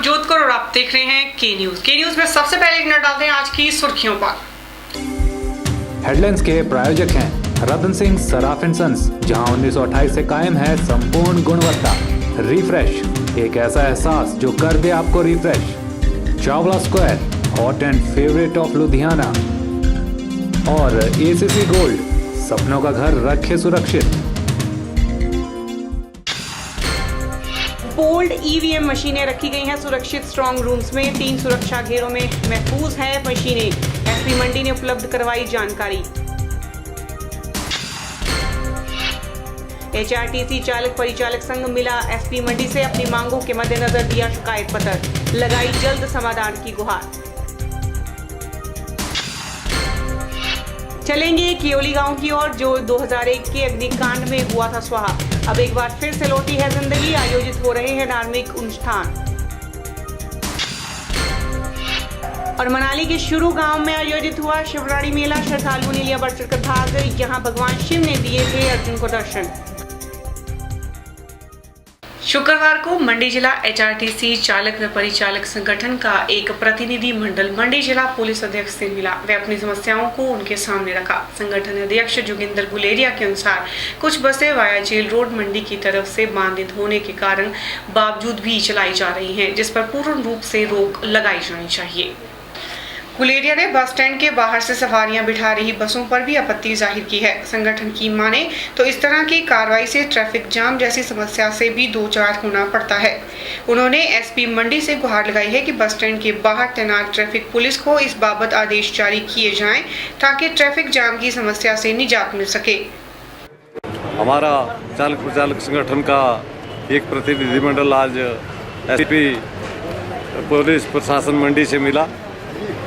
नवजोत कौर और आप देख रहे हैं के न्यूज में सबसे पहले एक नजर डालते हैं आज की सुर्खियों पर। हेडलाइंस के प्रायोजक हैं रतन सिंह सराफ एंड सन्स, जहां 1928 से कायम है संपूर्ण गुणवत्ता। रिफ्रेश, एक ऐसा एहसास जो कर दे आपको refresh. Chawla square, hot and favourite of Ludhiana. और एसीसी गोल्ड, सपनों का घर रखे सुरक्षित। बोल्ड ईवीएम मशीनें रखी गई हैं सुरक्षित स्ट्रांग रूम्स में। 3 सुरक्षा घेरों में महफूज है मशीनें। एसपी मंडी ने उपलब्ध करवाई जानकारी। एचआरटीसी चालक परिचालक संघ मिला एसपी मंडी से, अपनी मांगों के मद्देनजर दिया शिकायत पत्र, लगाई जल्द समाधान की गुहार। चलेंगे कियोली गांव की ओर, जो 2001 के अग्निकांड में हुआ था स्वाहा। अब एक बार फिर से लौटी है जिंदगी, आयोजित हो रहे हैं धार्मिक अनुष्ठान। और मनाली के शुरू गांव में आयोजित हुआ शिवरात्रि मेला। श्रद्धालुओं ने लिया बढ़ चढ़कर भाग, यहां भगवान शिव ने दिए थे अर्जुन को दर्शन। शुक्रवार को मंडी जिला एचआरटीसी चालक व परिचालक संगठन का एक प्रतिनिधि मंडल मंडी जिला पुलिस अध्यक्ष से मिला। वे अपनी समस्याओं को उनके सामने रखा। संगठन अध्यक्ष जोगिंदर गुलेरिया के अनुसार कुछ बसें वाया जेल रोड मंडी की तरफ से बाधित होने के कारण बावजूद भी चलाई जा रही हैं, जिस पर पूर्ण रूप से रोक लगाई जानी चाहिए। गुलेरिया ने बस स्टैंड के बाहर से सवारियां बिठा रही बसों पर भी आपत्ति जाहिर की है। संगठन की माने तो इस तरह की कार्रवाई से ट्रैफिक जाम जैसी समस्या से भी दो चार होना पड़ता है। उन्होंने एसपी मंडी से गुहार लगाई है कि बस स्टैंड के बाहर तैनात ट्रैफिक पुलिस को इस बाबत आदेश जारी किए जाएं, ताकि ट्रैफिक जाम की समस्या से निजात मिल सके। हमारा चालक प्रचालक संगठन का एक प्रतिनिधिमंडल आज एसपी पुलिस प्रशासन मंडी से मिला,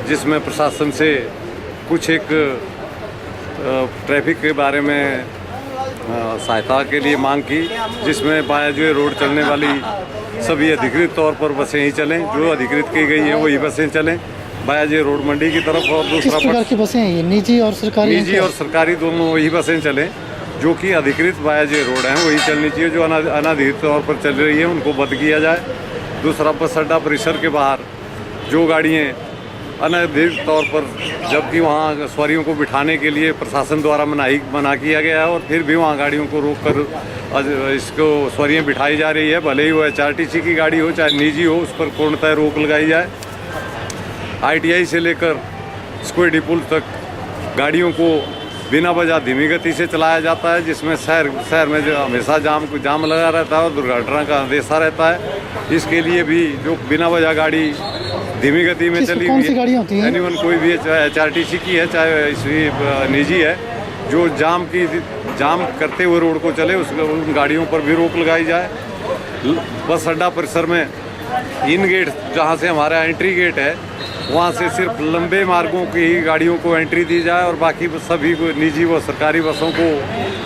जिसमें प्रशासन से कुछ एक ट्रैफिक के बारे में सहायता के लिए मांग की, जिसमें बाया जो रोड चलने वाली सभी अधिकृत तौर पर बसें ही चलें, जो अधिकृत की गई हैं वही बसें चलें बाया जो रोड मंडी की तरफ। और दूसरा प्रकार की बसें हैं, निजी और सरकारी दोनों वही बसें चलें जो कि अधिकृत बाया जो रोड हैं वही चलनी चाहिए। जो अनाधिकृत तौर पर चल रही है उनको बंद किया जाए। दूसरा, बस अड्डा परिसर के बाहर जो गाड़ियाँ अनधिकृत तौर पर, जबकि वहाँ सवारियों को बिठाने के लिए प्रशासन द्वारा मना किया गया है, और फिर भी वहाँ गाड़ियों को रोककर इसको सवारियाँ बिठाई जा रही है, भले ही वो एचआरटीसी की गाड़ी हो चाहे निजी हो, उस पर पूर्णतः रोक लगाई जाए। आईटीआई से लेकर स्क्वायर पुल तक गाड़ियों को बिना वजह धीमी गति से चलाया जाता है, जिसमें शहर में जो हमेशा जाम लगा रहता है और दुर्घटना का अंदेशा रहता है। इसके लिए भी जो बिना वजह गाड़ी धीमी गति में चली हुई है, एनीवन कोई भी है, चाहे एचआरटीसी की है चाहे निजी है, जो जाम करते हुए रोड को चले उन गाड़ियों पर भी रोक लगाई जाए। बस अड्डा परिसर में इन गेट, जहाँ से हमारा एंट्री गेट है, वहाँ से सिर्फ लंबे मार्गों की ही गाड़ियों को एंट्री दी जाए, और बाकी सभी को निजी व सरकारी बसों को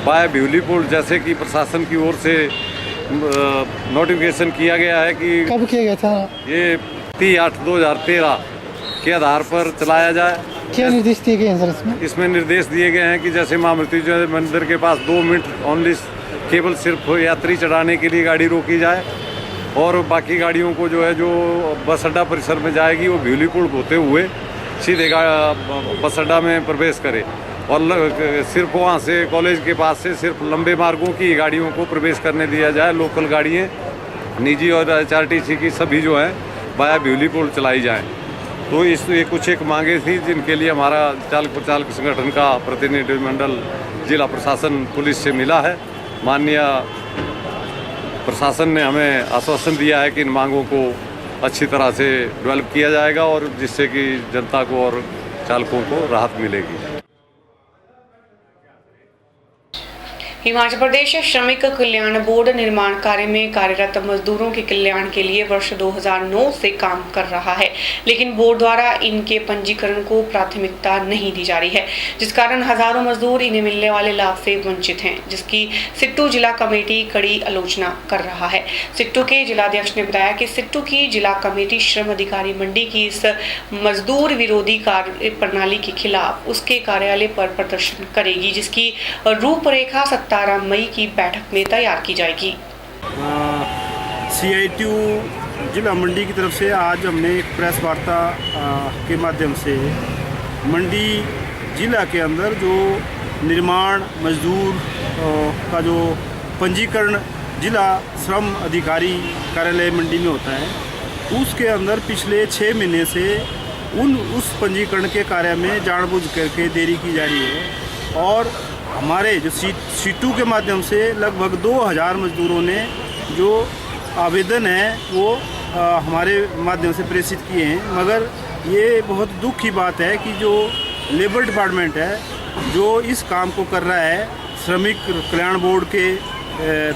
बाया बिहुली पुल, जैसे कि प्रशासन की ओर से नोटिफिकेशन किया गया है कि कब किया गया था, ये 30/8/2013 के आधार पर चलाया जाए। क्या निर्देश दिए गए हैं सर इसमें निर्देश दिए गए हैं कि जैसे मां मृत्युंजय मंदिर के पास 2 मिनट ओनली केवल सिर्फ यात्री चढ़ाने के लिए गाड़ी रोकी जाए, और बाकी गाड़ियों को जो है जो बस अड्डा परिसर में जाएगी वो बिहुली पुल होते हुए सीधे बस अड्डा में प्रवेश करे, और सिर्फ वहाँ से कॉलेज के पास से सिर्फ लंबे मार्गों की गाड़ियों को प्रवेश करने दिया जाए। लोकल गाड़ियाँ निजी और एचआरटीसी की सभी जो है बाया बिहुली पुल चलाई जाए। तो ये कुछ एक मांगे थी, जिनके लिए हमारा चालक प्रचालक संगठन का प्रतिनिधिमंडल जिला प्रशासन पुलिस से मिला है। माननीय प्रशासन ने हमें आश्वासन दिया है कि इन मांगों को अच्छी तरह से डेवलप किया जाएगा, और जिससे कि जनता को और चालकों को राहत मिलेगी। हिमाचल प्रदेश श्रमिक कल्याण बोर्ड निर्माण कार्य में कार्यरत मजदूरों के कल्याण के लिए वर्ष 2009 से काम कर रहा है, लेकिन बोर्ड द्वारा इनके पंजीकरण को प्राथमिकता नहीं दी जा रही है, जिस कारण हजारों मजदूर इन्हें मिलने वाले लाभ से वंचित हैं, जिसकी सिट्टू जिला कमेटी कड़ी आलोचना कर रहा है। सिट्टू के जिलाध्यक्ष ने बताया कि सिट्टू की जिला कमेटी श्रम अधिकारी मंडी की इस मजदूर विरोधी कार्य प्रणाली के खिलाफ उसके कार्यालय पर प्रदर्शन करेगी, जिसकी रूपरेखा 17 मई की बैठक में तैयार की जाएगी। CITU जिला मंडी की तरफ से आज हमने एक प्रेस वार्ता के माध्यम से मंडी जिला के अंदर जो निर्माण मजदूर का जो पंजीकरण जिला श्रम अधिकारी कार्यालय मंडी में होता है, उसके अंदर पिछले 6 महीने से उस पंजीकरण के कार्य में जानबूझ करके देरी की जा रही है और हमारे जो सीटू के माध्यम से लगभग 2000 मजदूरों ने जो आवेदन है वो हमारे माध्यम से प्रेषित किए हैं। मगर ये बहुत दुख की बात है कि जो लेबर डिपार्टमेंट है जो इस काम को कर रहा है श्रमिक कल्याण बोर्ड के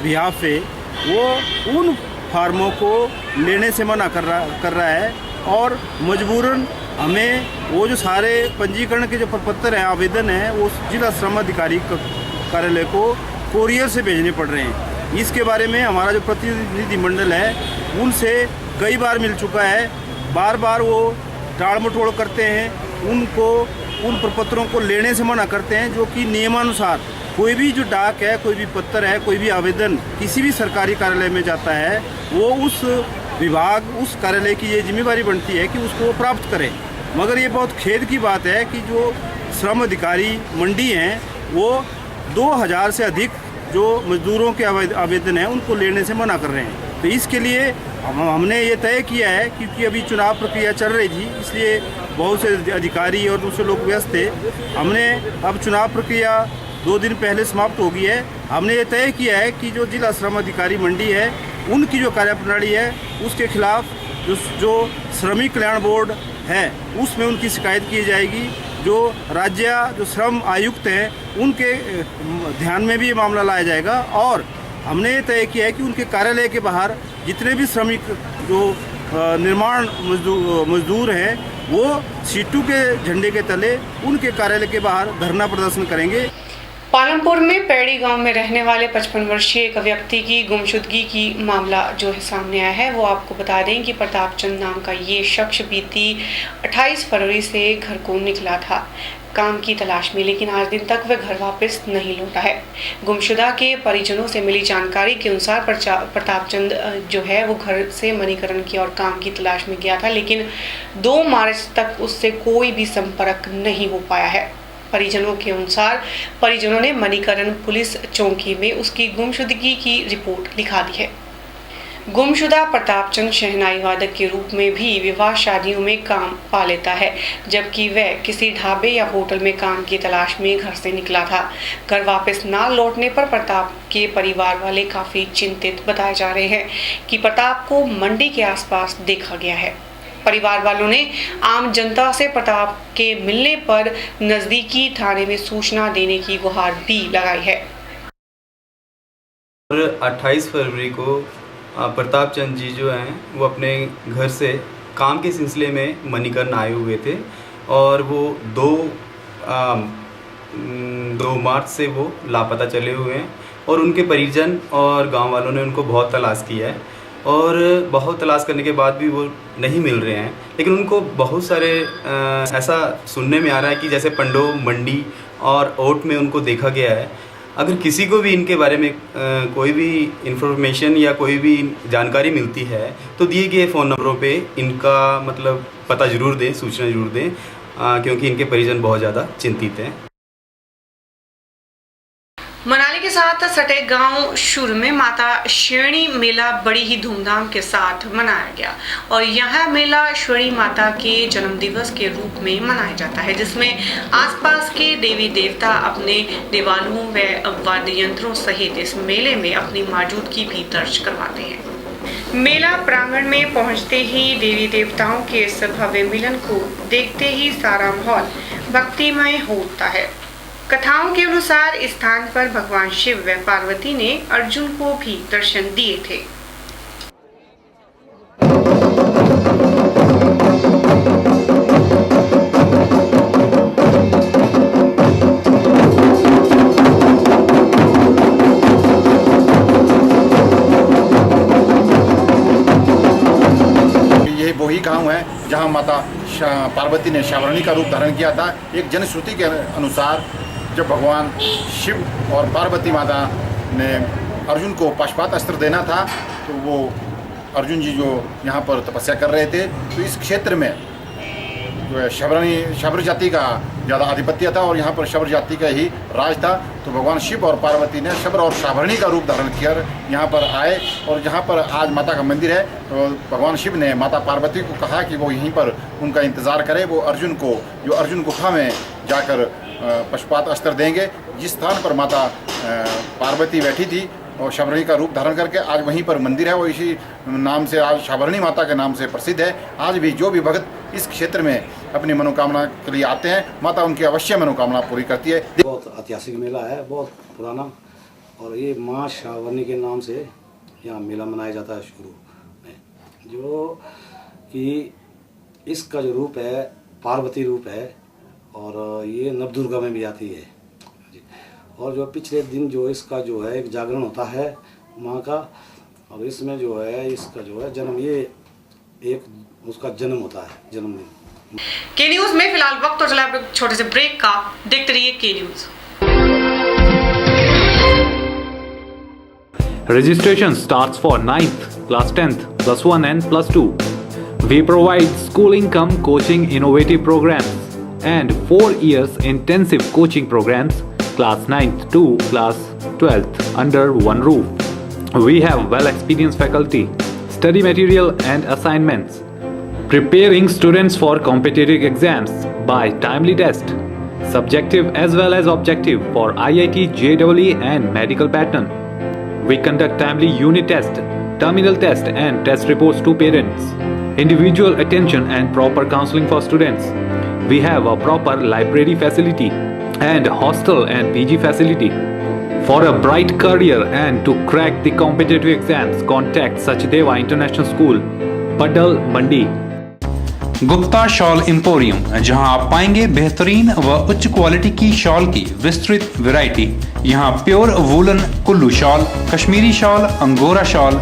बिहाफ पे, वो उन फार्मों को लेने से मना कर रहा है और मजबूरन हमें वो जो सारे पंजीकरण के जो प्रपत्र हैं, आवेदन हैं, वो जिला श्रम अधिकारी कार्यालय को कोरियर से भेजने पड़ रहे हैं। इसके बारे में हमारा जो प्रतिनिधि मंडल है उनसे कई बार मिल चुका है, बार बार वो टाल मटोल करते हैं, उनको उन प्रपत्रों को लेने से मना करते हैं, जो कि नियमानुसार कोई भी जो डाक है, कोई भी पत्र है, कोई भी आवेदन किसी भी सरकारी कार्यालय में जाता है, वो उस विभाग उस कार्यालय की ये जिम्मेदारी बनती है कि उसको वो प्राप्त करे। मगर ये बहुत खेद की बात है कि जो श्रम अधिकारी मंडी हैं वो 2000 से अधिक जो मजदूरों के आवेदन हैं उनको लेने से मना कर रहे हैं। तो इसके लिए हमने ये तय किया है, क्योंकि अभी चुनाव प्रक्रिया चल रही थी इसलिए बहुत से अधिकारी और दूसरे लोग व्यस्त थे। हमने अब चुनाव प्रक्रिया 2 दिन पहले समाप्त हो गई है। हमने ये तय किया है कि जो जिला श्रम अधिकारी मंडी है उनकी जो कार्यप्रणाली है उसके खिलाफ जो श्रमिक कल्याण बोर्ड है उसमें उनकी शिकायत की जाएगी। जो राज्य जो श्रम आयुक्त हैं उनके ध्यान में भी ये मामला लाया जाएगा और हमने तय किया है कि उनके कार्यालय के बाहर जितने भी श्रमिक जो निर्माण मजदूर हैं वो सीटू के झंडे के तले उनके कार्यालय के बाहर धरना प्रदर्शन करेंगे। पालमपुर में पैड़ी गांव में रहने वाले 55 वर्षीय एक व्यक्ति की गुमशुदगी की मामला जो है सामने आया है। वो आपको बता दें कि प्रताप चंद नाम का ये शख्स बीती 28 फरवरी से घर को निकला था काम की तलाश में, लेकिन आज दिन तक वह घर वापस नहीं लौटा है। गुमशुदा के परिजनों से मिली जानकारी के अनुसार प्रताप चंद जो है वो घर से मणिकरण की और काम की तलाश में गया था, लेकिन 2 मार्च तक उससे कोई भी संपर्क नहीं हो पाया है। परिजनों के अनुसार परिजनों ने मणिकरण पुलिस चौकी में उसकी गुमशुदगी की रिपोर्ट लिखा दी है। गुमशुदा प्रताप चंद शहनाई वादक के रूप में भी विवाह शादियों में काम पा लेता है, जबकि वह किसी ढाबे या होटल में काम की तलाश में घर से निकला था। घर वापस ना लौटने पर प्रताप के परिवार वाले काफी चिंतित बताए जा रहे हैं कि प्रताप को मंडी के आसपास देखा गया है। परिवार वालों ने आम जनता से प्रताप के मिलने पर नजदीकी थाने में सूचना देने की गुहार भी लगाई है। 28 फरवरी को प्रताप चंद जी जो हैं वो अपने घर से काम के सिलसिले में मणिकरण आए हुए थे और वो 2 मार्च से वो लापता चले हुए हैं और उनके परिजन और गांव वालों ने उनको बहुत तलाश किया है और बहुत तलाश करने के बाद भी वो नहीं मिल रहे हैं। लेकिन उनको बहुत सारे ऐसा सुनने में आ रहा है कि जैसे पंडो, मंडी और ओट में उनको देखा गया है। अगर किसी को भी इनके बारे में कोई भी इंफॉर्मेशन या कोई भी जानकारी मिलती है तो दिए गए फ़ोन नंबरों पे इनका मतलब पता ज़रूर दें, सूचना ज़रूर दें, क्योंकि इनके परिजन बहुत ज़्यादा चिंतित हैं। मनाली के साथ सटे गांव शुर में माता श्रेणी मेला बड़ी ही धूमधाम के साथ मनाया गया और यह मेला श्रेणी माता के जन्म दिवस के रूप में मनाया जाता है, जिसमें आसपास के देवी देवता अपने देवालुओं व वाद्य यंत्रों सहित इस मेले में अपनी मौजूदगी भी दर्ज करवाते हैं। मेला प्रांगण में पहुंचते ही देवी देवताओं के इस भव्य मिलन को देखते ही सारा माहौल भक्तिमय होता है। कथाओं के अनुसार इस स्थान पर भगवान शिव व पार्वती ने अर्जुन को भी दर्शन दिए थे। ये वही गांव है जहां माता पार्वती ने श्यामरणी का रूप धारण किया था। एक जनश्रुति के अनुसार जब भगवान शिव और पार्वती माता ने अर्जुन को पाशुपात अस्त्र देना था तो वो अर्जुन जी जो यहाँ पर तपस्या कर रहे थे, तो इस क्षेत्र में जो है शबरी जाति का ज़्यादा आधिपत्य था और यहाँ पर शबरी जाति का ही राज था। तो भगवान शिव और पार्वती ने शबर और शाबरणी का रूप धारण कर यहाँ पर आए और जहाँ पर आज माता का मंदिर है, तो भगवान शिव ने माता पार्वती को कहा कि वो यहीं पर उनका इंतज़ार करे। वो अर्जुन को जो अर्जुन गुफा में जाकर पशुपात अस्त्र देंगे, जिस स्थान पर माता पार्वती बैठी थी और शाबरणी का रूप धारण करके आज वहीं पर मंदिर है, वो इसी नाम से आज शाबरणी माता के नाम से प्रसिद्ध है। आज भी जो भी भक्त इस क्षेत्र में अपनी मनोकामना के लिए आते हैं, माता उनकी अवश्य मनोकामना पूरी करती है। बहुत ऐतिहासिक मेला है, बहुत पुराना, और ये माँ शाबरणी के नाम से यहाँ मेला मनाया जाता है शुरू में, जो कि इसका जो रूप है पार्वती रूप है और ये नवदुर्गा में भी आती है। और जो पिछले दिन जो इसका जो है एक जागरण होता है माँ का, और इसमें जो है इसका जो है जन्म, ये एक उसका जन्म होता है, जन्मदिन। के न्यूज में फिलहाल वक्त हो चला है छोटे से ब्रेक का। देखते रहिए के news. Registration starts for 9th, class 10th, plus 1 and plus 2. We provide schooling cum coaching innovative programs and 4 years intensive coaching programs, class 9th to class 12th under one roof. We have well-experienced faculty, study material and assignments, preparing students for competitive exams by timely test, subjective as well as objective for IIT, JEE and medical pattern. We conduct timely unit test, terminal test and test reports to parents. Individual attention and proper counseling for students. We have a proper library facility and hostel and PG facility. For a bright career and to crack the competitive exams, contact Sachdeva International School, Padal, Mandi. Gupta shawl emporium, जहां आप पाएंगे बेहतरीन व उच्च quality की shawl की विस्तृत variety. यहां pure woollen Kullu shawl, Kashmiri shawl, angora shawl,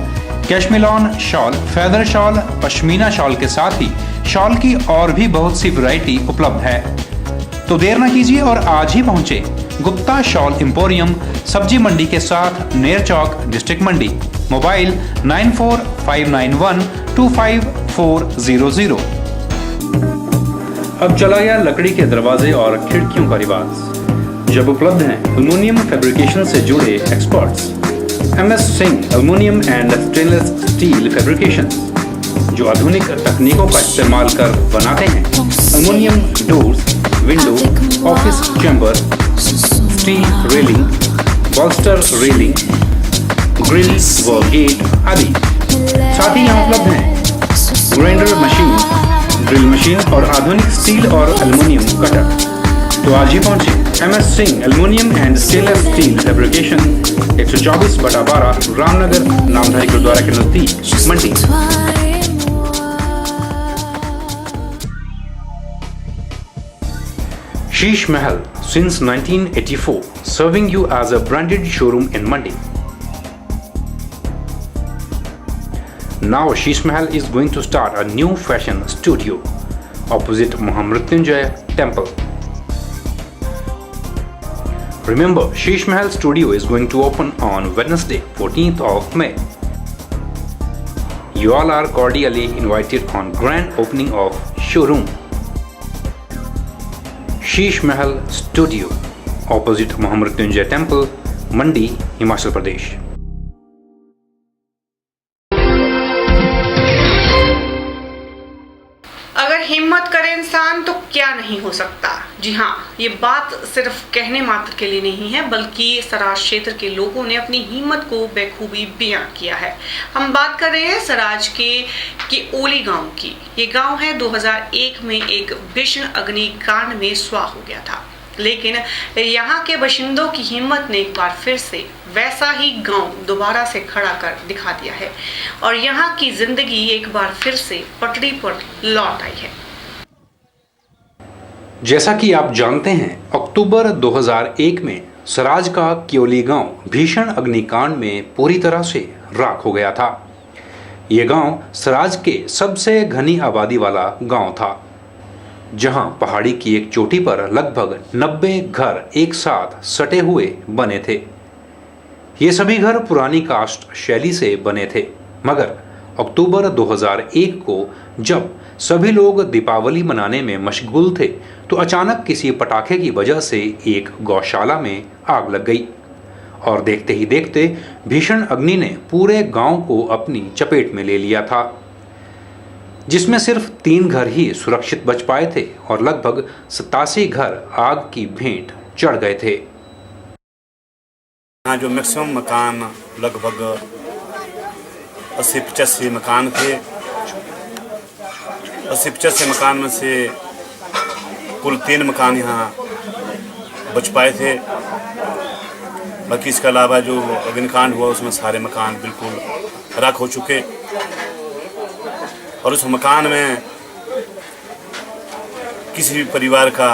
cashmilon shawl, feather shawl, pashmina shawl के साथ ही शॉल की और भी बहुत सी वैरायटी उपलब्ध है। तो देर न कीजिए और आज ही पहुंचे गुप्ता शॉल एम्पोरियम, सब्जी मंडी के साथ नेर चौक, डिस्ट्रिक्ट मंडी। मोबाइल 9459125400। अब चला गया लकड़ी के दरवाजे और खिड़कियों का रिवाज, जब उपलब्ध हैं एल्युमिनियम फैब्रिकेशन से जुड़े experts MS Singh aluminium and stainless steel fabrication, जो आधुनिक तकनीकों का इस्तेमाल कर बनाते हैं aluminium doors, window, office chamber, steel railing, बॉल्स्टर railing, grill व गेट आदि। साथ ही यहाँ उपलब्ध हैं ग्राइंडर मशीन, ड्रिल मशीन और आधुनिक स्टील और एल्युमिनियम कटर। तो आज ही पहुंचे MS Singh aluminium and stainless steel fabrication, 124/12 Ramnagar, Namdhari gurdwara के नजदीक, मंडी। Sheesh Mahal since 1984, serving you as a branded showroom in Mandi. Now Sheesh Mahal is going to start a new fashion studio opposite Mahamrutyunjaya Temple. Remember, Sheesh Mahal studio is going to open on Wednesday, 14th of May. You all are cordially invited on grand opening of showroom. Sheesh Mahal studio, opposite Mahamrityunjay temple, मंडी, हिमाचल प्रदेश। अगर हिम्मत करे इंसान तो क्या नहीं हो सकता। जी हाँ, ये बात सिर्फ कहने मात्र के लिए नहीं है, बल्कि सराज क्षेत्र के लोगों ने अपनी हिम्मत को बेखूबी बयां किया है। हम बात कर रहे हैं सराज के ओली गांव की। ये गांव है 2001 में एक भीषण अग्निकांड में स्वाह हो गया था, लेकिन यहाँ के बाशिंदों की हिम्मत ने एक बार फिर से वैसा ही गांव दोबारा से खड़ा कर दिखा दिया है और यहाँ की जिंदगी एक बार फिर से पटरी पर लौट आई है। जैसा कि आप जानते हैं, अक्टूबर 2001 में सराज का क्योली गांव भीषण अग्निकांड में पूरी तरह से राख हो गया था। ये गांव सराज के सबसे घनी आबादी वाला गांव था, जहां पहाड़ी की एक चोटी पर लगभग 90 घर एक साथ सटे हुए बने थे। ये सभी घर पुरानी कास्ट शैली से बने थे, मगर अक्टूबर 2001 को जब सभी लोग दीपावली मनाने में मशगूल थे तो अचानक किसी पटाखे की वजह से एक गौशाला में आग लग गई और देखते ही देखते भीषण अग्नि ने पूरे गांव को अपनी चपेट में ले लिया था, जिसमें सिर्फ 3 घर ही सुरक्षित बच पाए थे और लगभग 87 घर आग की भेंट चढ़ गए थे। यहाँ जो मैक्सिमम मकान लगभग 80-85 मकान थे। 80-85 मकान में से कुल 3 मकान यहाँ बच पाए थे। बाकी इसके अलावा जो अग्निकांड हुआ उसमें सारे मकान बिल्कुल राख हो चुके और उस मकान में किसी भी परिवार का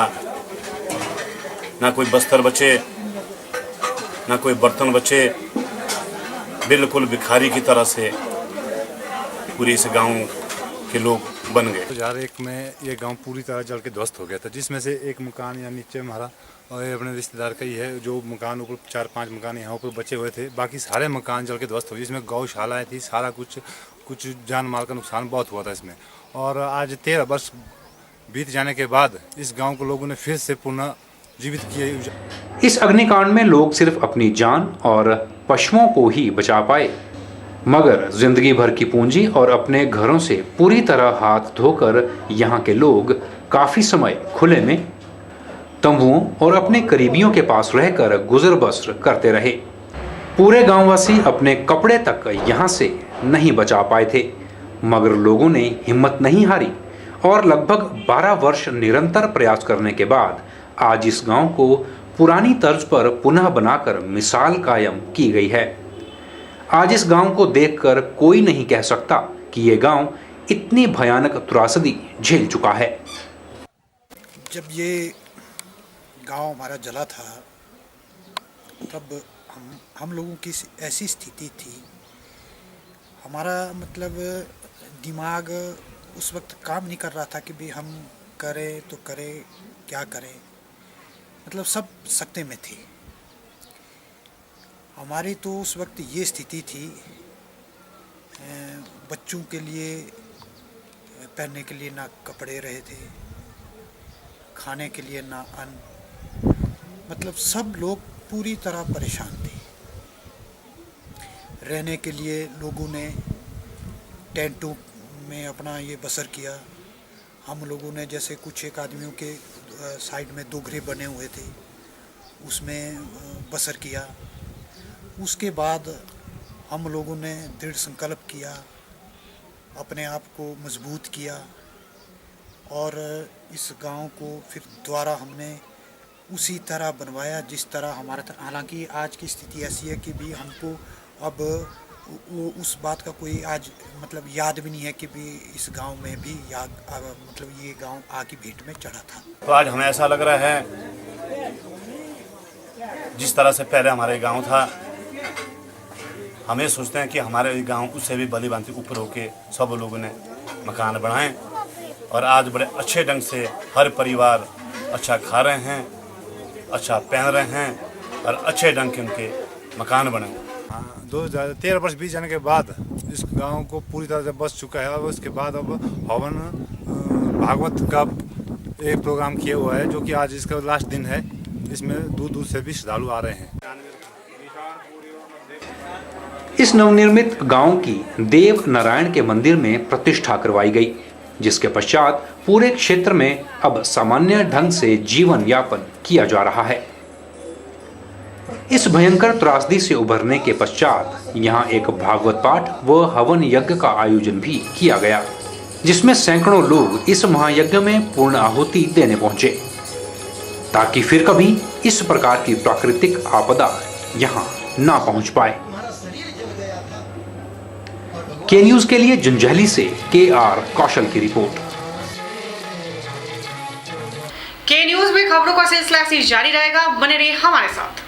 ना कोई बस्तर बचे ना कोई बर्तन बचे, बिल्कुल भिखारी की तरह से पूरे इस गांव के लोग बन गए। 2001 में ये गांव पूरी तरह जल के ध्वस्त हो गया था, जिसमें से एक मकान या नीचे हमारा और ये अपने रिश्तेदार का ही है। जो मकान ऊपर 4-5 मकान यहाँ ऊपर बचे हुए थे, बाकी सारे मकान जल के ध्वस्त हो गए। इसमें गौशालाएँ थी, सारा कुछ जान माल का नुकसान बहुत हुआ था इसमें। और आज 13 वर्ष बीत जाने के बाद इस गाँव को लोगों ने फिर से पुनः जीवित किया। इस अग्निकांड में लोग सिर्फ अपनी जान और पशुओं को ही बचा पाए, मगर जिंदगी भर की पूंजी और अपने घरों से पूरी तरह हाथ धोकर यहाँ के लोग काफी समय खुले में तंबुओं और अपने करीबियों के पास रहकर गुजर बसर करते रहे। पूरे गांववासी अपने कपड़े तक यहाँ से नहीं बचा पाए थे, मगर लोगों ने हिम्मत नहीं हारी और लगभग 12 वर्ष निरंतर प्रयास करने के बाद आज इस गांव को पुरानी तर्ज पर पुनः बनाकर मिसाल कायम की गई है। आज इस गांव को देखकर कोई नहीं कह सकता कि ये गांव इतनी भयानक त्रासदी झेल चुका है। जब ये गांव हमारा जला था तब हम लोगों की ऐसी स्थिति थी, हमारा मतलब दिमाग उस वक्त काम नहीं कर रहा था कि भी हम करें तो करें क्या करें, मतलब सब सकते में थी। हमारी तो उस वक्त ये स्थिति थी, बच्चों के लिए पहनने के लिए ना कपड़े रहे थे, खाने के लिए ना अन्न, मतलब सब लोग पूरी तरह परेशान थे। रहने के लिए लोगों ने टेंटों में अपना ये बसर किया। हम लोगों ने जैसे कुछ एक आदमियों के साइड में 2 घरे बने हुए थे, उसमें बसर किया। उसके बाद हम लोगों ने दृढ़ संकल्प किया, अपने आप को मजबूत किया और इस गांव को फिर दोबारा हमने उसी तरह बनवाया जिस तरह हमारा था। हालांकि आज की स्थिति ऐसी है कि भी हमको अब वो उस बात का कोई आज मतलब याद भी नहीं है कि भी इस गांव में भी मतलब ये गांव आग की भेंट में चढ़ा था। तो आज हमें ऐसा लग रहा है जिस तरह से पहले हमारे गांव था, हमें सोचते हैं कि हमारे गांव उससे भी भली भांति ऊपर होके सब लोगों ने मकान बनाए और आज बड़े अच्छे ढंग से हर परिवार अच्छा खा रहे हैं, अच्छा पहन रहे हैं और अच्छे ढंग के उनके मकान बने। 2013 वर्ष बीत जाने के बाद इस गांव को पूरी तरह से बस चुका है और उसके बाद अब हवन भागवत का एक प्रोग्राम किया हुआ है, जो कि आज इसका लास्ट दिन है। इसमें दूर दूर से भी श्रद्धालु आ रहे हैं। इस नवनिर्मित गांव की देव नारायण के मंदिर में प्रतिष्ठा करवाई गई, जिसके पश्चात पूरे क्षेत्र में अब सामान्य ढंग से जीवन यापन किया जा रहा है। इस भयंकर त्रासदी से उभरने के पश्चात यहाँ एक भागवत पाठ व हवन यज्ञ का आयोजन भी किया गया, जिसमें सैकड़ों लोग इस महायज्ञ में पूर्ण आहुति देने पहुंचे, ताकि फिर कभी इस प्रकार की प्राकृतिक आपदा यहाँ ना पहुंच पाए। के न्यूज के लिए जंजैहली से KR कौशल की रिपोर्ट। के न्यूज में खबरों का सिलसिला ऐसे जारी रहेगा, बने रहिए हमारे साथ।